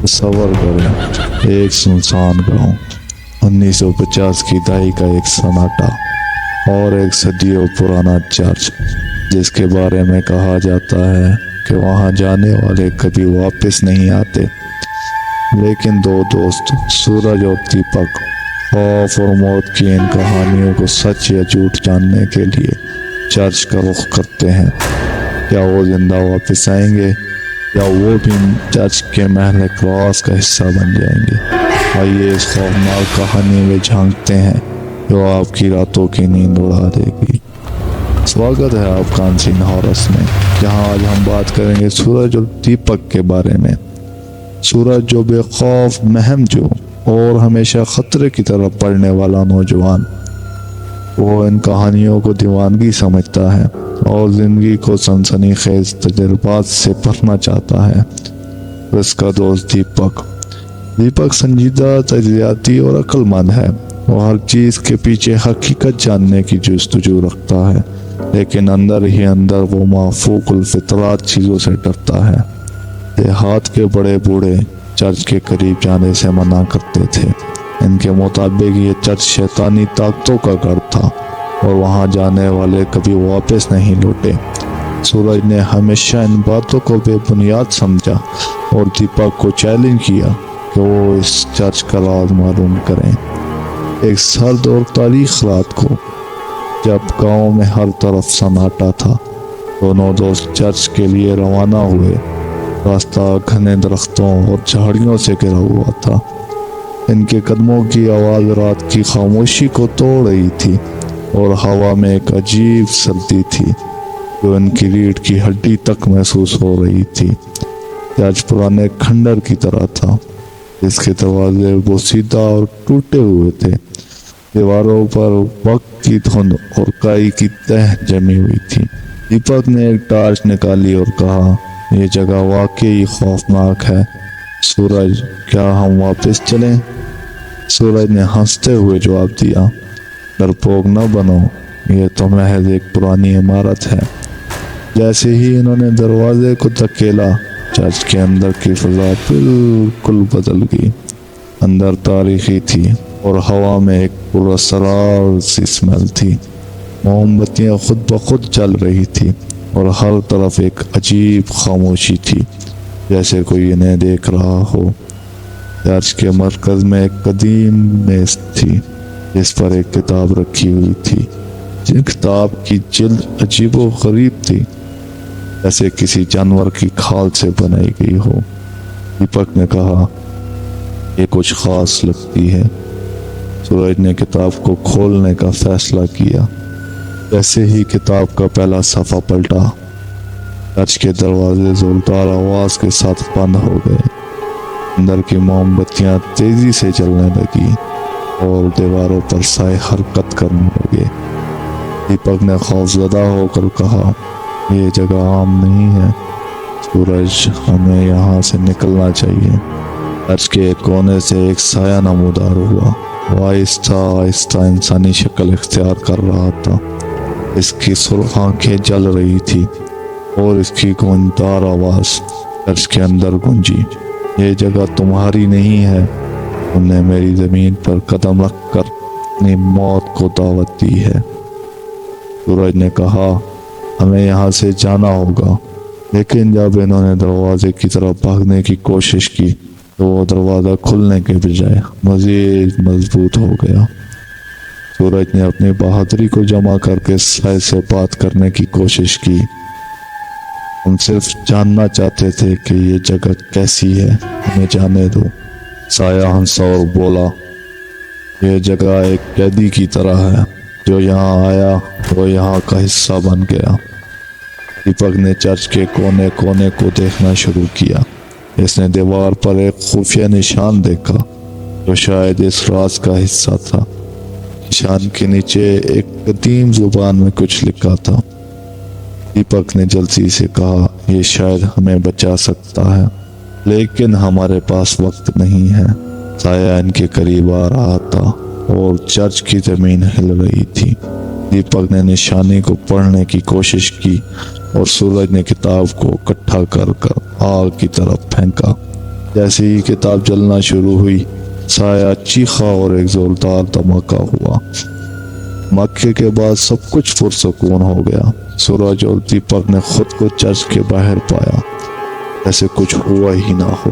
تصور کریں ایک سنسان گاؤں، 1950 کی دہائی کا ایک سناٹا اور ایک صدیوں پرانا چرچ جس کے بارے میں کہا جاتا ہے کہ وہاں جانے والے کبھی واپس نہیں آتے۔ لیکن دو دوست سورج اور دیپک خوف اور موت کی ان کہانیوں کو سچ یا جھوٹ جاننے کے لیے چرچ کا رخ کرتے ہیں۔ کیا وہ زندہ واپس آئیں گے یا وہ بھی چرچ کے محل راز کا حصہ بن جائیں گے؟ آئیے اس خوفناک کہانی میں جھانکتے ہیں جو آپ کی راتوں کی نیند اڑا دے گی۔ سواگت ہے آپ کا انسین ہارس میں، جہاں آج ہم بات کریں گے سورج اور دیپک کے بارے میں۔ سورج جو بے خوف، مہم جو اور ہمیشہ خطرے کی طرف پڑھنے والا نوجوان، وہ ان کہانیوں کو دیوانگی سمجھتا ہے اور زندگی کو سنسنی خیز تجربات سے بھرنا چاہتا ہے۔ اس کا دوست دیپک سنجیدہ، تجزیاتی اور عقل مند ہے۔ وہ ہر چیز کے پیچھے حقیقت جاننے کی جستجو رکھتا ہے، لیکن اندر ہی اندر وہ مافوق الفطرات چیزوں سے ڈرتا ہے۔ دیہات کے بڑے بوڑھے چرچ کے قریب جانے سے منع کرتے تھے۔ ان کے مطابق یہ چرچ شیطانی طاقتوں کا گھر تھا اور وہاں جانے والے کبھی واپس نہیں لوٹے۔ سورج نے ہمیشہ ان باتوں کو بے بنیاد سمجھا اور دیپک کو چیلنج کیا کہ وہ اس چرچ کا راز معلوم کریں۔ ایک سرد اور تاریخ رات کو جب گاؤں میں ہر طرف سناٹا تھا، دونوں دوست چرچ کے لیے روانہ ہوئے۔ راستہ گھنے درختوں اور جھاڑیوں سے گھرا ہوا تھا۔ ان کے قدموں کی آواز رات کی خاموشی کو توڑ رہی تھی اور ہوا میں ایک عجیب سردی تھی جو ان کی ریڑھ کی ہڈی تک محسوس ہو رہی تھی۔ چرچ پرانے کھنڈر کی طرح تھا، جس کے دروازے بوسیدہ اور ٹوٹے ہوئے تھے۔ دیواروں پر وقت کی دھند اور کائی کی تہ جمی ہوئی تھی۔ دیپک نے ایک ٹارچ نکالی اور کہا، یہ جگہ واقعی خوفناک ہے۔ سورج، کیا ہم واپس چلیں؟ سورج نے ہنستے ہوئے جواب دیا، ڈرپوک نہ بنو، یہ تو محض ایک پرانی عمارت ہے۔ جیسے ہی انہوں نے دروازے کو دھکیلا، چرچ کے اندر کی فضا بالکل بدل گئی۔ اندر تاریخی تھی اور ہوا میں ایک پراسرار سی اسمیل تھی۔ موم بتیاں خود بخود جل رہی تھی اور ہر طرف ایک عجیب خاموشی تھی، جیسے کوئی انہیں دیکھ رہا ہو۔ چرچ کے مرکز میں ایک قدیم میز تھی جس پر ایک کتاب رکھی ہوئی تھی۔ جن کتاب کی جلد عجیب و غریب تھی، جیسے کسی جانور کی کھال سے بنائی گئی ہو۔ دیپک نے کہا، یہ کچھ خاص لگتی ہے۔ سورج نے کتاب کو کھولنے کا فیصلہ کیا۔ جیسے ہی کتاب کا پہلا صفحہ پلٹا، چرچ کے دروازے زوردار آواز کے ساتھ بند ہو گئے۔ اندر کی موم بتیاں تیزی سے جلنے لگی اور دیواروں پر سائے حرکت کرنے لگے۔ دیپک نے خوفزدہ ہو کر کہا، یہ جگہ عام نہیں ہے سورج، ہمیں یہاں سے نکلنا چاہیے۔ چرچ کے ایک کونے سے ایک سایہ نمودار ہوا۔ وہ آہستہ آہستہ انسانی شکل اختیار کر رہا تھا۔ اس کی سرخ آنکھیں جل رہی تھی اور اس کی گونجدار آواز چرچ کے اندر گونجی، یہ جگہ تمہاری نہیں ہے، تم نے میری زمین پر قدم رکھ کر اپنی موت کو دعوت دی ہے۔ سورج نے کہا، ہمیں یہاں سے جانا ہوگا۔ لیکن جب انہوں نے دروازے کی طرف بھاگنے کی کوشش کی تو وہ دروازہ کھلنے کے بجائے مزید مضبوط ہو گیا۔ سورج نے اپنی بہادری کو جمع کر کے سائے سے بات کرنے کی کوشش کی، ہم صرف جاننا چاہتے تھے کہ یہ جگہ کیسی ہے، ہمیں جانے دو۔ سایہ ہنسا اور بولا، یہ جگہ ایک قیدی کی طرح ہے، جو یہاں آیا وہ یہاں کا حصہ بن گیا۔ دیپک نے چرچ کے کونے کونے کو دیکھنا شروع کیا۔ اس نے دیوار پر ایک خفیہ نشان دیکھا جو شاید اس راز کا حصہ تھا۔ نشان کے نیچے ایک قدیم زبان میں کچھ لکھا تھا۔ دیپک نے جلدی سے کہا، یہ شاید ہمیں بچا سکتا ہے، لیکن ہمارے پاس وقت نہیں ہے۔ سایہ ان کے قریب آ رہا تھا اور چرچ کی زمین ہل رہی تھی۔ دیپک نے نشانی کو پڑھنے کی کوشش کی اور سورج نے کتاب کو اکٹھا کر آگ کی طرف پھینکا۔ جیسے ہی کتاب جلنا شروع ہوئی سایہ چیخا اور ایک زوردار دھماکہ ہوا۔ مکے کے بعد سب کچھ پرسکون ہو گیا۔ سورج اور دیپک نے خود کو چرچ کے باہر پایا جیسے کچھ ہوا ہی نہ ہو،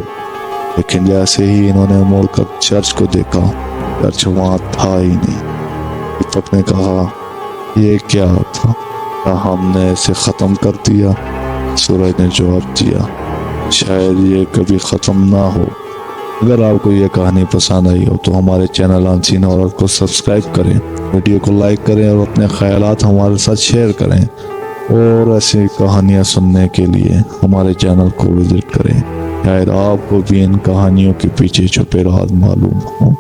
لیکن جیسے ہی انہوں نے مڑ کر چرچ کو دیکھا چرچ وہاں تھا ہی نہیں۔ دیپک نے کہا یہ کیا تھا، کیا ہم نے اسے ختم کر دیا؟ سورج نے جواب دیا شاید یہ کبھی ختم نہ ہو۔ اگر آپ کو یہ کہانی پسند آئی ہو تو ہمارے چینل انسین ہارر کو سبسکرائب کریں، ویڈیو کو لائک کریں اور اپنے خیالات ہمارے ساتھ شیئر کریں، اور ایسی کہانیاں سننے کے لیے ہمارے چینل کو وزٹ کریں۔ شاید آپ کو بھی ان کہانیوں کے پیچھے چھپے راز معلوم ہوں۔